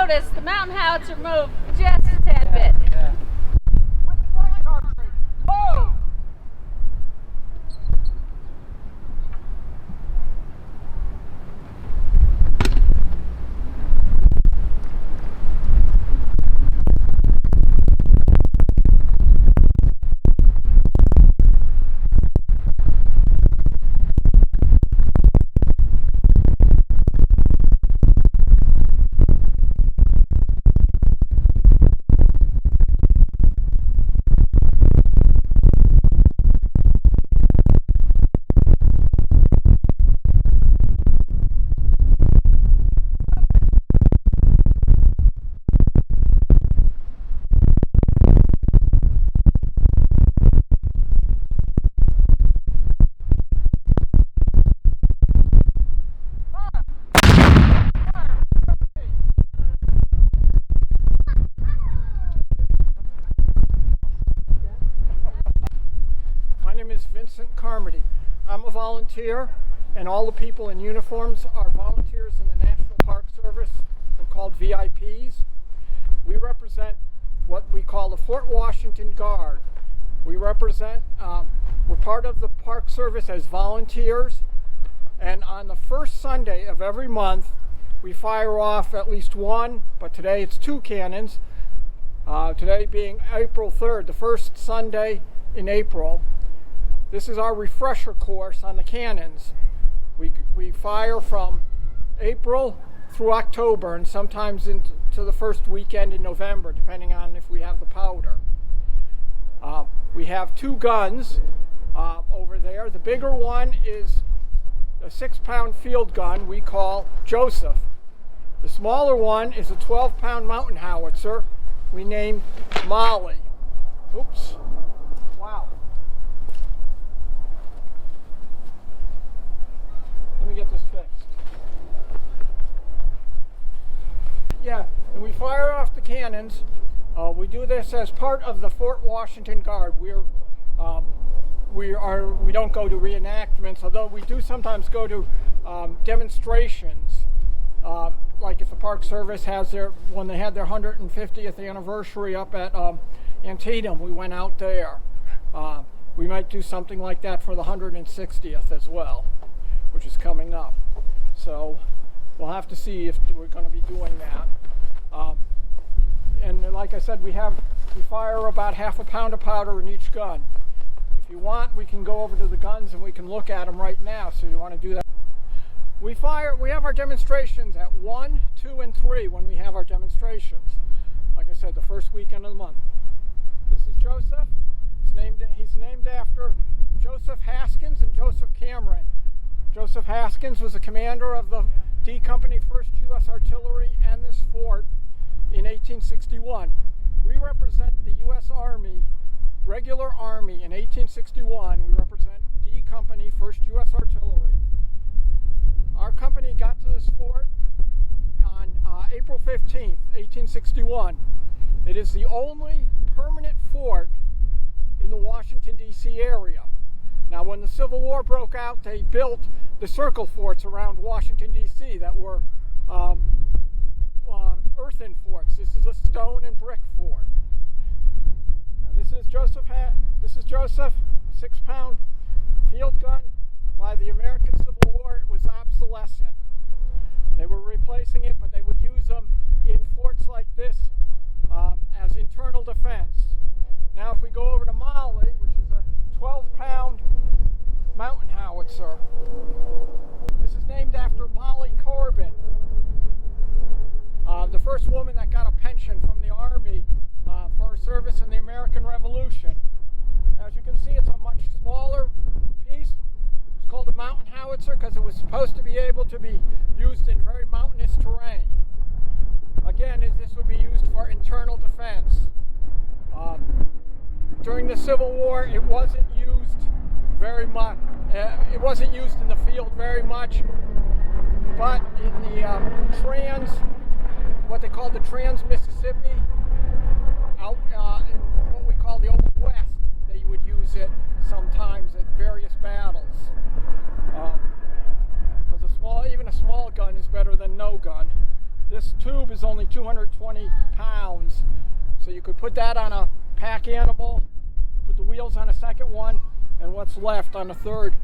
notice the mountain howitzer moved just a tad bit. Yeah. With the blank cartridge. Whoa! My name is Vincent Carmody. I'm a volunteer, and all the people in uniforms are volunteers in the National Park Service. We're called VIPs. We represent what we call the Fort Washington Guard. We represent, we're part of the Park Service as volunteers, and on the first Sunday of every month, we fire off at least one, but today it's 2 cannons. Today being April 3rd, the first Sunday in April. This is our refresher course on the cannons. We fire from April through October and sometimes into the first weekend in November, depending on if we have the powder. We have 2 guns over there. The bigger one is a 6-pound field gun we call Joseph. The smaller one is a 12-pound mountain howitzer we named Molly. Oops. Wow. Let me get this fixed. Yeah, and we fire off the cannons. We do this as part of the Fort Washington Guard. We don't go to reenactments, although we do sometimes go to demonstrations. Like if the Park Service has when they had their 150th anniversary up at Antietam, we went out there. We might do something like that for the 160th as well, which is coming up. So we'll have to see if we're going to be doing that. And like I said, we fire about half a pound of powder in each gun. If you want, we can go over to the guns and we can look at them right now. So you want to do that? We have our demonstrations at 1, 2, and 3 when we have our demonstrations. Like I said, the first weekend of the month. This is Joseph. He's named after Joseph Haskins and Joseph Cameron. Joseph Haskins was the commander of the D Company 1st U.S. Artillery and this fort in 1861. We represent the U.S. Army, regular Army in 1861. We represent D Company 1st U.S. Artillery. Our company got to this fort on April 15th, 1861. It is the only permanent fort in the Washington, D.C. area. Now, when the Civil War broke out, they built the circle forts around Washington, D.C. that were earthen forts. This is a stone and brick fort. And this is Joseph, a 6-pound field gun. By the American Civil War, it was obsolescent. They were replacing it, but they would use them in forts like this as internal defense. Now, if we go over to Molly, which is a 12-pound mountain howitzer, this is named after Molly Corbin, the first woman that got a pension from the Army for her service in the American Revolution. As you can see, it's a much smaller piece. It's called a mountain howitzer because it was supposed to be able to be used in very mountainous terrain. Again, this would be used for internal defense. During the Civil War, it wasn't used very much. It wasn't used in the field very much, but in the what they call the Trans-Mississippi, out in what we call the Old West, they would use it sometimes at various battles. Because even a small gun is better than no gun. This tube is only 220 pounds. So you could put that on a pack animal, put the wheels on a second one, and what's left on a third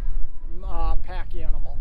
pack animal.